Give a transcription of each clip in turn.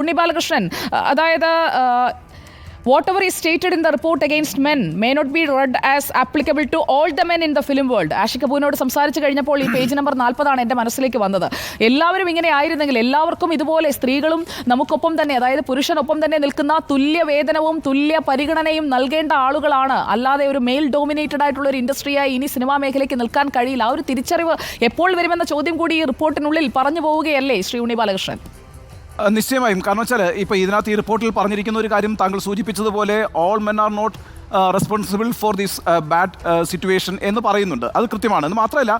ഉണ്ണി ബാലകൃഷ്ണൻ, അതായത് whatever is stated in the report against men may not be read as applicable to all the men in the film world. Ashi കപൂറിനോട് സംസാരിച്ച് കഴിഞ്ഞപ്പോൾ ഈ page number 40 എൻ്റെ മനസ്സിലേക്ക് വന്നത്. എല്ലാവരും ഇങ്ങനെ ആയിരുന്നെങ്കിൽ, എല്ലാവർക്കും ഇതുപോലെ സ്ത്രീകളും നമുക്കൊപ്പം തന്നെ, അതായത് പുരുഷനൊപ്പം തന്നെ നിൽക്കുന്ന തുല്യ വേതനവും തുല്യ പരിഗണനയും നൽകേണ്ട ആളുകളാണ്. അല്ലാതെ ഒരു മെയിൽ ഡോമിനേറ്റഡ് ആയിട്ടുള്ള ഒരു ഇൻഡസ്ട്രിയായി ഇനി സിനിമാ മേഖലയ്ക്ക് നിൽക്കാൻ കഴിയില്ല. ആ ഒരു തിരിച്ചറിവ് എപ്പോൾ വരുമെന്ന ചോദ്യം കൂടി ഈ റിപ്പോർട്ടിനുള്ളിൽ പറഞ്ഞു പോവുകയല്ലേ ശ്രീ ഉണ്ണി ബാലകൃഷ്ണൻ? നിശ്ചയമായും. കാരണം വെച്ചാൽ ഇപ്പോൾ ഇതിനകത്ത് ഈ റിപ്പോർട്ടിൽ പറഞ്ഞിരിക്കുന്ന ഒരു കാര്യം താങ്കൾ സൂചിപ്പിച്ചതുപോലെ all men are not responsible for this bad situation എന്ന് പറയുന്നുണ്ട്. അത് കൃത്യമാണ്. എന്ന് മാത്രമല്ല,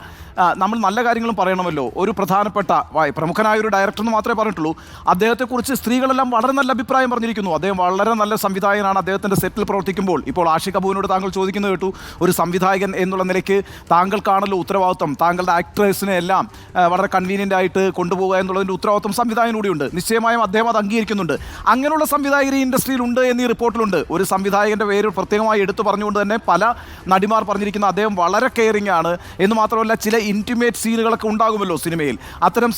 നമ്മൾ നല്ല കാര്യങ്ങളും പറയണമല്ലോ. ഒരു പ്രധാനപ്പെട്ട പ്രമുഖനായ ഒരു ഡയറക്ടർ എന്ന് മാത്രമേ പറഞ്ഞിട്ടുള്ളൂ. അദ്ദേഹത്തെക്കുറിച്ച് സ്ത്രീകളെല്ലാം വളരെ നല്ല അഭിപ്രായം പറഞ്ഞിരിക്കുന്നു. അദ്ദേഹം വളരെ നല്ല സംവിധായകനാണ്. അദ്ദേഹത്തിൻ്റെ സെറ്റിൽ പ്രവർത്തിക്കുമ്പോൾ ഇപ്പോൾ ആഷി കപൂറിനോട് താങ്കൾ ചോദിക്കുന്നത് കേട്ടു, ഒരു സംവിധായകൻ എന്നുള്ള നിലയ്ക്ക് താങ്കൾക്കാണല്ലോ ഉത്തരവാദിത്വം, താങ്കളുടെ ആക്ട്രസിനെ എല്ലാം വളരെ കൺവീനിയൻ്റ് ആയിട്ട് കൊണ്ടുപോകുക എന്നുള്ളതിൻ്റെ ഉത്തരവാദിത്വം സംവിധായകനൂടെയുണ്ട്. നിശ്ചയമായും അദ്ദേഹം അത് അംഗീകരിക്കുന്നുണ്ട്. അങ്ങനെയുള്ള സംവിധായകർ ഈ ഇൻഡസ്ട്രിയിലുണ്ട് എന്നീ റിപ്പോർട്ടിലുണ്ട്. ഒരു സംവിധായകൻ്റെ പേര് പ്രത്യേകമായി എടുത്തു പറഞ്ഞുകൊണ്ട് തന്നെ പല നടിമാർ പറഞ്ഞിരിക്കുന്ന അദ്ദേഹം വളരെ കെയറിംഗ് ആണ് എന്ന് മാത്രമല്ല, ചില ഇൻറ്റിമേറ്റ് സീനുകളൊക്കെ ഉണ്ടാകുമല്ലോ സിനിമയിൽ. അത്തരം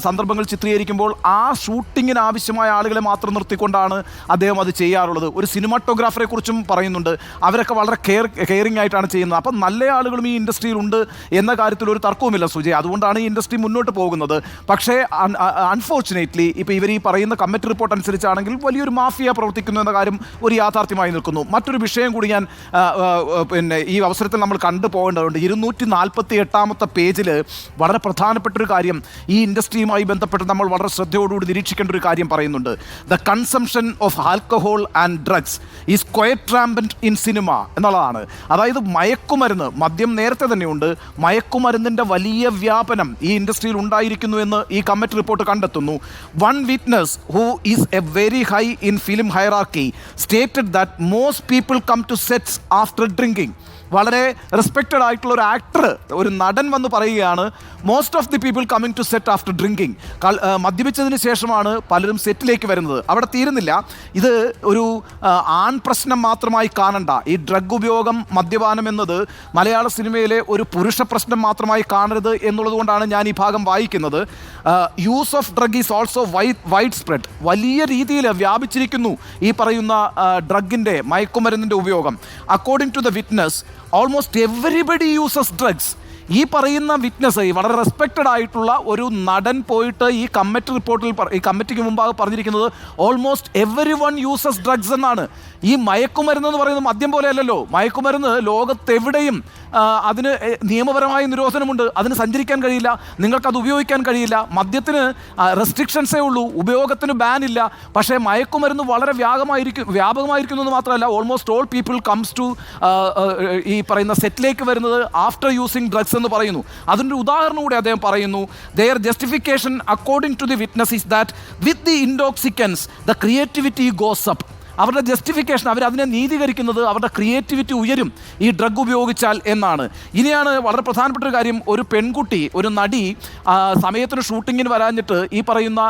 സന്ദർഭങ്ങൾ ചിത്രീകരിക്കുമ്പോൾ ആ ഷൂട്ടിങ്ങിന് ആവശ്യമായ ആളുകളെ മാത്രം നിർത്തിക്കൊണ്ടാണ് അദ്ദേഹം അത് ചെയ്യാറുള്ളത്. ഒരു സിനിമാറ്റോഗ്രാഫറെ കുറിച്ചും പറയുന്നുണ്ട്. അവരൊക്കെ വളരെ കെയറിംഗ് ആയിട്ടാണ് ചെയ്യുന്നത്. അപ്പം നല്ല ആളുകളും ഈ ഇൻഡസ്ട്രിയിലുണ്ട് എന്ന കാര്യത്തിൽ ഒരു തർക്കവുമില്ല സുജയ്. അതുകൊണ്ടാണ് ഈ ഇൻഡസ്ട്രി മുന്നോട്ട് പോകുന്നത്. പക്ഷേ അൺഫോർച്ചുനേറ്റ്ലി ഇപ്പോൾ ഇവർ ഈ പറയുന്ന കമ്മിറ്റി റിപ്പോർട്ട് അനുസരിച്ചാണെങ്കിൽ വലിയൊരു മാഫിയ പ്രവർത്തിക്കുന്നു എന്ന കാര്യം ഒരു യാഥാർത്ഥ്യമായി നിൽക്കുന്നു. മറ്റൊരു വിഷയം കൂടി ഞാൻ ഈ അവസരത്തിൽ നമ്മൾ കണ്ടുപോകേണ്ടതുണ്ട്. 248 പേജിൽ വളരെ പ്രധാനപ്പെട്ടൊരു കാര്യം ഈ ഇൻഡസ്ട്രിയുമായി ബന്ധപ്പെട്ട് നമ്മൾ വളരെ ശ്രദ്ധയോടുകൂടി നിരീക്ഷിക്കേണ്ട ഒരു കാര്യം പറയുന്നുണ്ട്. The consumption of alcohol and drugs is quite rampant in cinema എന്നുള്ളതാണ്. അതായത് മയക്കുമരുന്ന്, മദ്യം നേരത്തെ തന്നെയുണ്ട്, മയക്കുമരുന്നിൻ്റെ വലിയ വ്യാപനം ഈ ഇൻഡസ്ട്രിയിൽ ഉണ്ടായിരിക്കുന്നു എന്ന് ഈ കമ്മിറ്റി റിപ്പോർട്ട് കണ്ടെത്തുന്നു. One witness who is a very high in film hierarchy stated that most people come to sets after drinking. വളരെ റെസ്പെക്റ്റഡ് ആയിട്ടുള്ള ഒരു ആക്ടർ, ഒരു നടൻ വന്ന് പറയുകയാണ്, most of the people coming to set after drinking. മദ്യപിച്ചതിന് ശേഷമാണ് പലരും സെറ്റിലേക്ക് വരുന്നത്. അവിടെ തീരുന്നില്ല. ഇത് ഒരു ആൺ പ്രശ്നം മാത്രമായി കാണണ്ട. ഈ ഡ്രഗ് ഉപയോഗം, മദ്യപാനം എന്നത് മലയാള സിനിമയിലെ ഒരു പുരുഷ പ്രശ്നം മാത്രമായി കാണരുത് എന്നുള്ളത് കൊണ്ടാണ് ഞാൻ ഈ ഭാഗം വായിക്കുന്നത്. Use of drug is also widespread. വലിയ രീതിയിൽ വ്യാപിച്ചിരിക്കുന്നു ഈ പറയുന്ന ഡ്രഗിൻ്റെ, മയക്കുമരുന്നിൻ്റെ ഉപയോഗം. According to the witness, almost everybody uses drugs. ഈ പറയുന്ന വിറ്റ്നസ്, വളരെ റെസ്പെക്റ്റഡ് ആയിട്ടുള്ള ഒരു നടൻ പോയിട്ട് ഈ കമ്മിറ്റി റിപ്പോർട്ടിൽ, ഈ കമ്മിറ്റിക്ക് മുമ്പാകെ പറഞ്ഞിരിക്കുന്നത് almost every one uses drugs എന്നാണ്. ഈ മയക്കുമരുന്ന് എന്ന് പറയുന്നത് മദ്യം പോലെ അല്ലല്ലോ. മയക്കുമരുന്ന് ലോകത്തെവിടെയും അതിന് നിയമപരമായ നിരോധനമുണ്ട്. അതിന് സഞ്ചരിക്കാൻ കഴിയില്ല, നിങ്ങൾക്കത് ഉപയോഗിക്കാൻ കഴിയില്ല. മദ്യത്തിന് റെസ്ട്രിക്ഷൻസേ ഉള്ളൂ, ഉപയോഗത്തിന് ബാൻ ഇല്ല. പക്ഷേ മയക്കുമരുന്ന് വളരെ വ്യാപകമായിരിക്കുന്നു എന്ന് മാത്രമല്ല, almost all people comes to ഈ പറയുന്ന സെറ്റിലേക്ക് വരുന്നത് ആഫ്റ്റർ യൂസിങ് ഡ്രഗ്സ് എന്ന് പറയുന്നു. അതിൻ്റെ ഉദാഹരണം കൂടി അദ്ദേഹം പറയുന്നു. Their justification according to the witness is that with the intoxicants the creativity goes up. അവരുടെ ജസ്റ്റിഫിക്കേഷൻ, അവരതിനെ നീതീകരിക്കുന്നത് അവരുടെ ക്രിയേറ്റിവിറ്റി ഉയരും ഈ ഡ്രഗ് ഉപയോഗിച്ചാൽ എന്നാണ്. ഇനിയാണ് വളരെ പ്രധാനപ്പെട്ട ഒരു കാര്യം. ഒരു പെൺകുട്ടി, ഒരു നടി സമയത്തിന് ഷൂട്ടിങ്ങിന് വരാഞ്ഞിട്ട് ഈ പറയുന്ന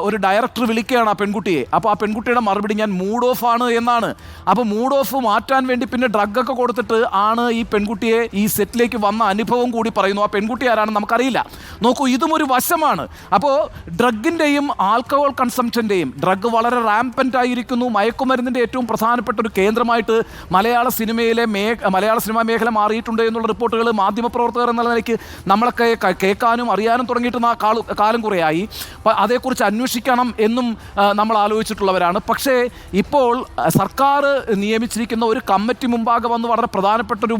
ഒരു ഡയറക്ടർ വിളിക്കുകയാണ് ആ പെൺകുട്ടിയെ. അപ്പോൾ ആ പെൺകുട്ടിയുടെ മറുപടി ഞാൻ മൂഡ് ഓഫ് ആണ് എന്നാണ്. അപ്പോൾ മൂഡ് ഓഫ് മാറ്റാൻ വേണ്ടി പിന്നെ ഡ്രഗൊക്കെ കൊടുത്തിട്ട് ആണ് ഈ പെൺകുട്ടിയെ ഈ സെറ്റിലേക്ക് വന്ന അനുഭവം കൂടി പറയുന്നു. ആ പെൺകുട്ടി ആരാണെന്ന് നമുക്കറിയില്ല. നോക്കൂ, ഇതും ഒരു വശമാണ്. അപ്പോൾ ഡ്രഗിൻ്റെയും ആൽക്കഹോൾ കൺസംഷൻ്റെയും, ഡ്രഗ് വളരെ റാമ്പൻ്റ് ആയിരിക്കുന്നു. മയക്കുമരുന്നിൻ്റെ ഏറ്റവും പ്രധാനപ്പെട്ട ഒരു കേന്ദ്രമായിട്ട് മലയാള സിനിമാ മേഖല മാറിയിട്ടുണ്ട് എന്നുള്ള റിപ്പോർട്ടുകൾ മാധ്യമപ്രവർത്തകർ എന്നുള്ള നിലയ്ക്ക് നമ്മളൊക്കെ കേൾക്കാനും അറിയാനും തുടങ്ങിയിട്ട് കാലം കുറയായി. അതേക്കുറിച്ച് അന്വേഷിക്കണം എന്നും നമ്മൾ ആലോചിച്ചിട്ടുള്ളവരാണ്. പക്ഷേ ഇപ്പോൾ സർക്കാർ നിയമിച്ചിരിക്കുന്ന ഒരു കമ്മിറ്റി മുമ്പാകെ വന്ന് വളരെ പ്രധാനപ്പെട്ട ഒരു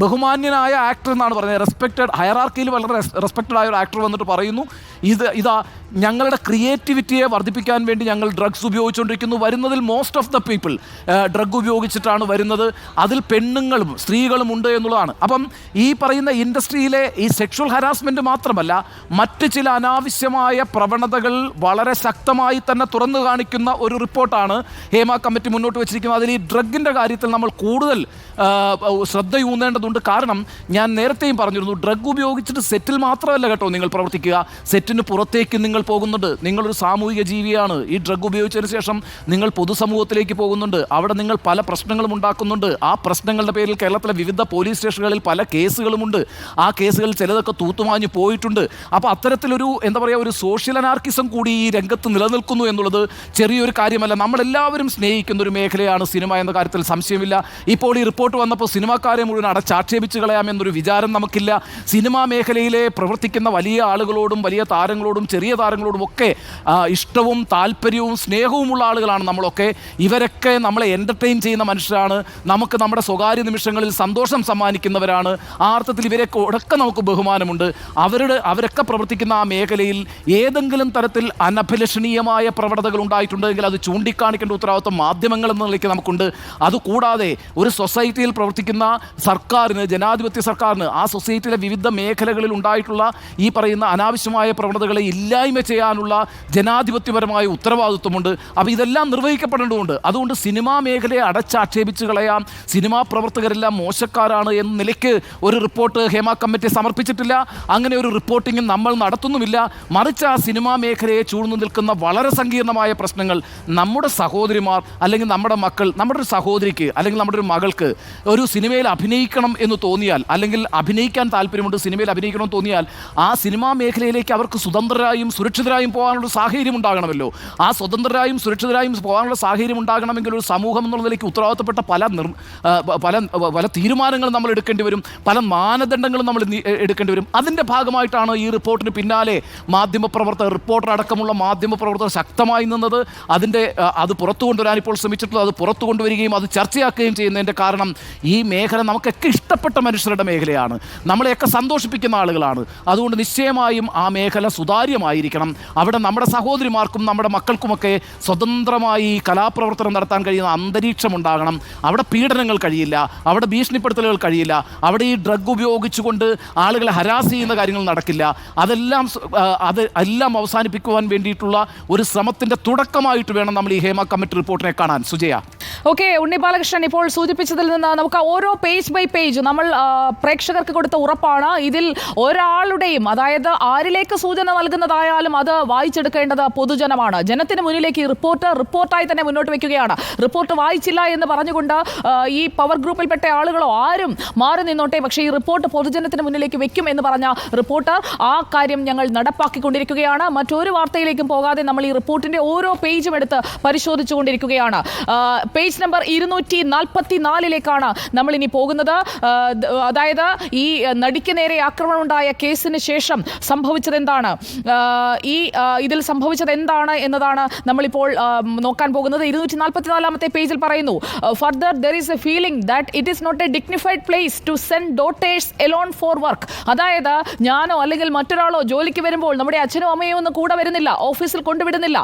ബഹുമാന്യനായ ആക്ടർ എന്നാണ് പറയുന്നത്, റെസ്പെക്റ്റഡ്, ഹയറാർക്കിയിൽ വളരെ റെസ്പെക്റ്റഡ് ആയ ഒരു ആക്ടർ വന്നിട്ട് പറയുന്നു, ഇതാ ഞങ്ങളുടെ ക്രിയേറ്റിവിറ്റിയെ വർദ്ധിപ്പിക്കാൻ വേണ്ടി ഞങ്ങൾ ഡ്രഗ്സ് ഉപയോഗിച്ചുകൊണ്ടിരിക്കുന്നു. വരുന്നതിൽ most of the people drug ഉപയോഗിച്ചിട്ടാണ് വരുന്നത്. അതിൽ പെണ്ണുങ്ങളും സ്ത്രീകളും ഉണ്ട് എന്നുള്ളതാണ്. അപ്പം ഈ പറയുന്ന ഇൻഡസ്ട്രിയിലെ ഈ സെക്ഷൽ ഹരാസ്മെൻറ്റ് മാത്രമല്ല, മറ്റ് ചില അനാവശ്യമായ പ്രവണതകൾ വളരെ ശക്തമായി തന്നെ തുറന്നു കാണിക്കുന്ന ഒരു റിപ്പോർട്ടാണ് ഹേമ കമ്മിറ്റി മുന്നോട്ട് വെച്ചിരിക്കുന്നത്. അതിൽ ഈ ഡ്രഗിൻ്റെ കാര്യത്തിൽ നമ്മൾ കൂടുതൽ ശ്രദ്ധയൂന്നേണ്ടതുണ്ട്. കാരണം ഞാൻ നേരത്തെയും പറഞ്ഞിരുന്നു, ഡ്രഗ് ഉപയോഗിച്ചിട്ട് സെറ്റിൽ മാത്രമല്ല കേട്ടോ നിങ്ങൾ പ്രവർത്തിക്കുക, സെറ്റിന് പുറത്തേക്ക് നിങ്ങൾ പോകുന്നുണ്ട്. നിങ്ങളൊരു സാമൂഹിക ജീവിയാണ്. ഈ ഡ്രഗ് ഉപയോഗിച്ചതിന് ശേഷം നിങ്ങൾ പൊതുസമൂഹത്തിലേക്ക് പോലീസിലേക്ക് പോകുന്നുണ്ട്. അവിടെ നിങ്ങൾ പല പ്രശ്നങ്ങളും ഉണ്ടാക്കുന്നുണ്ട്. ആ പ്രശ്നങ്ങളുടെ പേരിൽ കേരളത്തിലെ വിവിധ പോലീസ് സ്റ്റേഷനുകളിൽ പല കേസുകളുമുണ്ട്. ആ കേസുകൾ ചിലതൊക്കെ തൂത്തുമാഞ്ഞ് പോയിട്ടുണ്ട്. അപ്പോൾ അത്തരത്തിലൊരു എന്താ പറയുക, ഒരു സോഷ്യൽ അനാർക്കിസം കൂടി ഈ രംഗത്ത് നിലനിൽക്കുന്നു എന്നുള്ളത് ചെറിയൊരു കാര്യമല്ല. നമ്മളെല്ലാവരും സ്നേഹിക്കുന്ന ഒരു മേഖലയാണ് സിനിമ എന്ന കാര്യത്തിൽ സംശയമില്ല. ഇപ്പോൾ ഈ റിപ്പോർട്ട് വന്നപ്പോൾ സിനിമാക്കാരെ മുഴുവൻ അടച്ചാക്ഷേപിച്ച് കളയാമെന്നൊരു വിചാരം നമുക്കില്ല. സിനിമാ മേഖലയിലെ പ്രവർത്തിക്കുന്ന വലിയ ആളുകളോടും വലിയ താരങ്ങളോടും ചെറിയ താരങ്ങളോടും ഒക്കെ ഇഷ്ടവും താല്പര്യവും സ്നേഹവുമുള്ള ആളുകളാണ് നമ്മളൊക്കെ. ഇവരൊക്കെ നമ്മളെ എൻ്റർടൈൻ ചെയ്യുന്ന മനുഷ്യരാണ്. നമുക്ക് നമ്മുടെ സ്വകാര്യ നിമിഷങ്ങളിൽ സന്തോഷം സമ്മാനിക്കുന്നവരാണ്. ആ അർത്ഥത്തിൽ ഇവരൊക്കെ നമുക്ക് ബഹുമാനമുണ്ട്. അവരൊക്കെ പ്രവർത്തിക്കുന്ന ആ മേഖലയിൽ ഏതെങ്കിലും തരത്തിൽ അനഭിലഷണീയമായ പ്രവണതകൾ ഉണ്ടായിട്ടുണ്ടെങ്കിൽ അത് ചൂണ്ടിക്കാണിക്കേണ്ട ഉത്തരവാദിത്വം മാധ്യമങ്ങൾ എന്ന നിലയ്ക്ക് നമുക്കുണ്ട്. അതുകൂടാതെ ഒരു സൊസൈറ്റിയിൽ പ്രവർത്തിക്കുന്ന സർക്കാരിന്, ജനാധിപത്യ സർക്കാരിന് ആ സൊസൈറ്റിയിലെ വിവിധ മേഖലകളിൽ ഉണ്ടായിട്ടുള്ള ഈ പറയുന്ന അനാവശ്യമായ പ്രവണതകളെ ഇല്ലായ്മ ചെയ്യാനുള്ള ജനാധിപത്യപരമായ ഉത്തരവാദിത്വമുണ്ട്. അപ്പോൾ ഇതെല്ലാം നിർവഹിക്കപ്പെടേണ്ടതുണ്ട്. അതുകൊണ്ട് സിനിമാ മേഖലയെ അടച്ചാക്ഷേപിച്ച് കളയാം, സിനിമാ പ്രവർത്തകരെല്ലാം മോശക്കാരാണ് എന്ന നിലയ്ക്ക് ഒരു റിപ്പോർട്ട് ഹേമ കമ്മിറ്റി സമർപ്പിച്ചിട്ടില്ല. അങ്ങനെ ഒരു റിപ്പോർട്ടിങ്ങും നമ്മൾ നടത്തുന്നുമില്ല. മറിച്ച് ആ സിനിമാ മേഖലയെ ചൂഴ്ന്നു നിൽക്കുന്ന വളരെ സങ്കീർണമായ പ്രശ്നങ്ങൾ നമ്മുടെ സഹോദരിമാർ അല്ലെങ്കിൽ നമ്മുടെ മക്കൾ, നമ്മുടെ ഒരു സഹോദരിക്ക് അല്ലെങ്കിൽ നമ്മുടെ ഒരു മകൾക്ക് ഒരു സിനിമയിൽ അഭിനയിക്കണം എന്ന് തോന്നിയാൽ, അല്ലെങ്കിൽ അഭിനയിക്കാൻ താല്പര്യമുണ്ട്, സിനിമയിൽ അഭിനയിക്കണമെന്ന് തോന്നിയാൽ ആ സിനിമാ മേഖലയിലേക്ക് അവർക്ക് സ്വതന്ത്രരായും സുരക്ഷിതരായും പോകാനുള്ള സാഹചര്യം ഉണ്ടാകണമല്ലോ. ആ സ്വതന്ത്രരായും സുരക്ഷിതരായും പോകാനുള്ള സാഹചര്യം ഉണ്ടാകണമെങ്കിൽ ഒരു സമൂഹം എന്നുള്ള നിലയ്ക്ക് ഉത്തരവാദിത്തപ്പെട്ട പല തീരുമാനങ്ങളും നമ്മൾ എടുക്കേണ്ടി വരും, പല മാനദണ്ഡങ്ങളും നമ്മൾ എടുക്കേണ്ടി വരും. അതിൻ്റെ ഭാഗമായിട്ടാണ് ഈ റിപ്പോർട്ടിന് പിന്നാലെ മാധ്യമപ്രവർത്തകർ, റിപ്പോർട്ടർ അടക്കമുള്ള മാധ്യമപ്രവർത്തകർ ശക്തമായി നിന്നത്. അത് പുറത്തു കൊണ്ടുവരാൻ ഇപ്പോൾ ശ്രമിച്ചിട്ടുള്ളത്, അത് പുറത്തു കൊണ്ടുവരികയും അത് ചർച്ചയാക്കുകയും ചെയ്യുന്നതിൻ്റെ കാരണം ഈ മേഖല നമുക്കൊക്കെ ഇഷ്ടപ്പെട്ട മനുഷ്യരുടെ മേഖലയാണ്, നമ്മളെയൊക്കെ സന്തോഷിപ്പിക്കുന്ന ആളുകളാണ്. അതുകൊണ്ട് നിശ്ചയമായും ആ മേഖല സുതാര്യമായിരിക്കണം. അവിടെ നമ്മുടെ സഹോദരിമാർക്കും നമ്മുടെ മക്കൾക്കുമൊക്കെ സ്വതന്ത്രമായി കലാപ്രവർത്തനം നടത്താൻ കഴിയുന്ന അന്തരീക്ഷം ഉണ്ടാകണം. അവിടെ പീഡനങ്ങൾ കഴിയില്ല, അവിടെ ഭീഷണിപ്പെടുത്തലുകൾ കഴിയില്ല, അവിടെ ഈ ഡ്രഗ് ഉപയോഗിച്ചുകൊണ്ട് ആളുകളെ ഹരാസ് ചെയ്യുന്ന കാര്യങ്ങൾ നടക്കില്ല. അതെല്ലാം അവസാനിപ്പിക്കുവാൻ വേണ്ടിയിട്ടുള്ള ഒരു ശ്രമത്തിൻ്റെ തുടക്കമായിട്ട് വേണം നമ്മൾ ഈ ഹേമ കമ്മിറ്റി റിപ്പോർട്ടിനെ കാണാൻ. സുജയ. ഓക്കെ, ഉണ്ണി ബാലകൃഷ്ണൻ ഇപ്പോൾ സൂചിപ്പിച്ചതിൽ നിന്ന് നമുക്ക് ഓരോ പേജ് ബൈ പേജ് നമ്മൾ പ്രേക്ഷകർക്ക് കൊടുത്ത ഉറപ്പാണ്. ഇതിൽ ഒരാളുടെയും, അതായത് ആരിലേക്ക് സൂചന നൽകുന്നതായാലും അത് വായിച്ചെടുക്കേണ്ടത് പൊതുജനമാണ്. ജനത്തിന് മുന്നിലേക്ക് ഈ റിപ്പോർട്ടായി തന്നെ മുന്നോട്ട് വയ്ക്കുകയാണ്. റിപ്പോർട്ട് വായിച്ചില്ല എന്ന് പറഞ്ഞുകൊണ്ട് ഈ പവർ ഗ്രൂപ്പിൽപ്പെട്ട ആളുകളോ ആരും മാറി നിന്നോട്ടെ, പക്ഷേ ഈ റിപ്പോർട്ട് പൊതുജനത്തിന് മുന്നിലേക്ക് വെക്കും എന്ന് പറഞ്ഞ റിപ്പോർട്ടർ ആ കാര്യം ഞങ്ങൾ നടപ്പാക്കിക്കൊണ്ടിരിക്കുകയാണ്. മറ്റൊരു വാർത്തയിലേക്കും പോകാതെ നമ്മൾ ഈ റിപ്പോർട്ടിന്റെ ഓരോ പേജും എടുത്ത് പരിശോധിച്ചുകൊണ്ടിരിക്കുകയാണ്. പേജ് നമ്പർ 244 നമ്മൾ ഇനി പോകുന്നത്. അതായത് ഈ നടിക്ക് നേരെ ആക്രമണം ഉണ്ടായ കേസിന് ശേഷം സംഭവിച്ചത് എന്താണ്, ഇതിൽ സംഭവിച്ചത് എന്താണ് എന്നതാണ് നമ്മളിപ്പോൾ നോക്കാൻ പോകുന്നത്. 244 പേജിൽ പറയുന്നു, further there is a feeling that it is not a dignified place to send daughters alone for work. അതായത് ഞാനോ അല്ലെങ്കിൽ മറ്റൊരാളോ ജോലിക്ക് വരുമ്പോൾ നമ്മുടെ അച്ഛനോ അമ്മയോ ഒന്നും കൂടെ വരുന്നില്ല, ഓഫീസിൽ കൊണ്ടുവിടുന്നില്ല,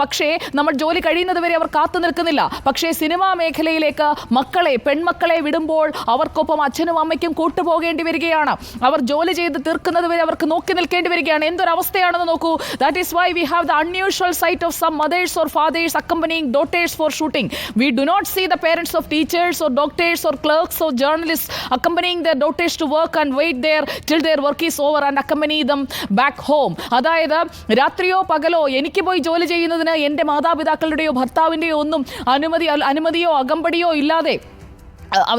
പക്ഷേ നമ്മൾ ജോലി കഴിയുന്നത് വരെ അവർ കാത്തു നിൽക്കുന്നില്ല. പക്ഷേ സിനിമാ മേഖലയിലേക്ക് പെൺമക്കളെ വിടുമ്പോൾ അവർക്കൊപ്പം അച്ഛനും അമ്മയ്ക്കും കൂട്ടുപോകേണ്ടി വരികയാണ്. അവർ ജോലി ചെയ്ത് തീർക്കുന്നത് വരെ അവർക്ക് നോക്കി നിൽക്കേണ്ടി വരികയാണ്. എന്തൊരവസ്ഥയാണെന്ന് നോക്കൂ. That is why we have the unusual sight of some mothers or fathers accompanying daughters for shooting. We do not see the parents of teachers or doctors or clerks or journalists accompanying their daughters to work and wait there till their work is over and accompany them back home. അതായത് രാത്രിയോ പകലോ എനിക്ക് പോയി ജോലി ചെയ്യുന്നതിന് എൻ്റെ മാതാപിതാക്കളുടെയോ ഭർത്താവിൻ്റെയോ ഒന്നും അനുമതിയോ അകമ്പടിയോ ഇല്ലാതെ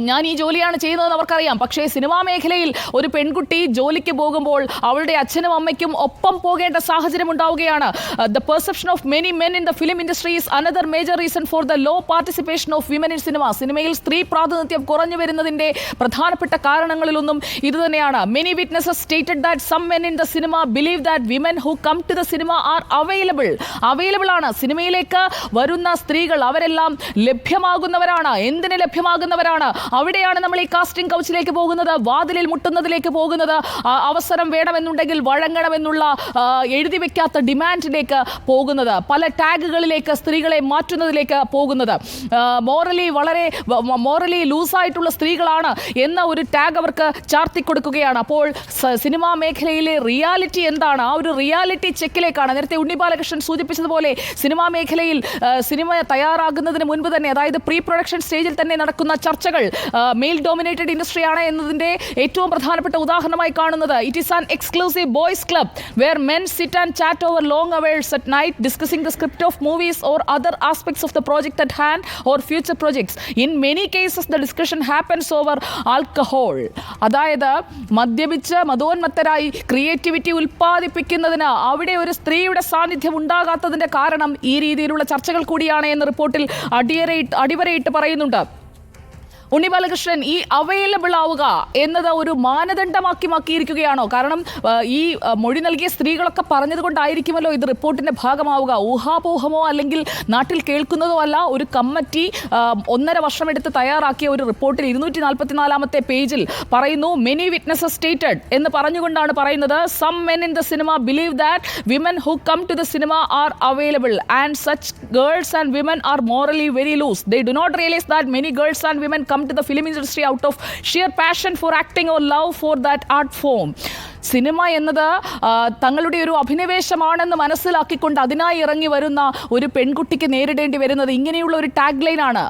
ഞാൻ ഈ ജോലിയാണ് ചെയ്യുന്നതെന്ന് അവർക്കറിയാം. പക്ഷേ സിനിമാ മേഖലയിൽ ഒരു പെൺകുട്ടി ജോലിക്ക് പോകുമ്പോൾ അവളുടെ അച്ഛനും അമ്മയ്ക്കും ഒപ്പം പോകേണ്ട സാഹചര്യം ഉണ്ടാവുകയാണ്. The perception of many men in the film industry is another major reason for the low participation of women in cinema. സിനിമയിൽ സ്ത്രീ പ്രാതിനിധ്യം കുറഞ്ഞു വരുന്നതിൻ്റെ പ്രധാനപ്പെട്ട കാരണങ്ങളിലൊന്നും ഇതുതന്നെയാണ്. Many witnesses stated that some men in the cinema believe that women who come to the cinema are available ആണ്. സിനിമയിലേക്ക് വരുന്ന സ്ത്രീകൾ അവരെല്ലാം ലഭ്യമാകുന്നവരാണ്. എന്തിന് ലഭ്യമാകുന്നവരാണ്? അവിടെയാണ് നമ്മൾ ഈ കാസ്റ്റിംഗ് കൗച്ചിലേക്ക് പോകുന്നത്, വാതിലിൽ മുട്ടുന്നതിലേക്ക് പോകുന്നത്, അവസരം വേണമെന്നുണ്ടെങ്കിൽ വഴങ്ങണമെന്നുള്ള എഴുതി വെക്കാത്ത ഡിമാൻഡിലേക്ക് പോകുന്നത്, പല ടാഗുകളിലേക്ക് സ്ത്രീകളെ മാറ്റുന്നതിലേക്ക് പോകുന്നത്, മോറലി ലൂസായിട്ടുള്ള സ്ത്രീകളാണ് എന്ന ഒരു ടാഗ് അവർക്ക് ചാർത്തിക്കൊടുക്കുകയാണ്. അപ്പോൾ സിനിമാ മേഖലയിലെ റിയാലിറ്റി എന്താണ്? ആ ഒരു റിയാലിറ്റി ചെക്കിലേക്കാണ് നേരത്തെ ഉണ്ണി ബാലകൃഷ്ണൻ സൂചിപ്പിച്ചതുപോലെ സിനിമാ മേഖലയിൽ സിനിമ തയ്യാറാകുന്നതിന് മുൻപ് തന്നെ, അതായത് പ്രീ പ്രൊഡക്ഷൻ സ്റ്റേജിൽ തന്നെ നടക്കുന്ന ചർച്ചകൾ ചർച്ചകൾ മെയിൽ ഡോമിനേറ്റഡ് ഇൻഡസ്ട്രിയാണ് എന്നതിൻ്റെ ഏറ്റവും പ്രധാനപ്പെട്ട ഉദാഹരണമായി കാണുന്നത്. It is an exclusive boys club where men sit and chat over long hours at night discussing the script of movies or other aspects of the project at hand or future projects. In many cases the discussion happens over alcohol. അതായത് മദ്യപിച്ച് മതോന്മത്തരായി creativity ഉൽപ്പാദിപ്പിക്കുന്നതിന് അവിടെ ഒരു സ്ത്രീയുടെ സാന്നിധ്യം ഉണ്ടാകാത്തതിൻ്റെ കാരണം ഈ രീതിയിലുള്ള ചർച്ചകൾ കൂടിയാണ് എന്ന് റിപ്പോർട്ടിൽ അടിവരയിട്ട് പറയുന്നുണ്ട്. ഉണ്ണി ബാലകൃഷ്ണൻ, ഈ അവൈലബിൾ ആവുക എന്നത് ഒരു മാനദണ്ഡമാക്കിയിരിക്കുകയാണോ? കാരണം ഈ മൊഴി നൽകിയ സ്ത്രീകളൊക്കെ പറഞ്ഞത് കൊണ്ടായിരിക്കുമല്ലോ ഇത് റിപ്പോർട്ടിന്റെ ഭാഗമാവുക. ഊഹാപോഹമോ അല്ലെങ്കിൽ നാട്ടിൽ കേൾക്കുന്നതോ അല്ല. ഒരു കമ്മിറ്റി 1.5 വർഷമെടുത്ത് തയ്യാറാക്കിയ ഒരു റിപ്പോർട്ടിൽ 244 പേജിൽ പറയുന്നു, മെനി വിറ്റ്നസസ് സ്റ്റേറ്റഡ് എന്ന് പറഞ്ഞുകൊണ്ടാണ് പറയുന്നത്, some men in the cinema believe that women who come to the cinema are available and such girls and women are morally very loose. They do not realise that many girls and women come to the film industry out of sheer passion for acting or love for that art form. Cinema എന്നത് തങ്ങളുടെ ഒരു അഭിനിവേശമാണെന്ന് മനസ്സിലാക്കിക്കൊണ്ട് അതിനായി ഇറങ്ങി വരുന്ന ഒരു പെൺകുട്ടിക്ക് നേരിടേണ്ടി വരുന്നത് ഇങ്ങനെയുള്ള ഒരു ടാഗ് ലൈനാണ്.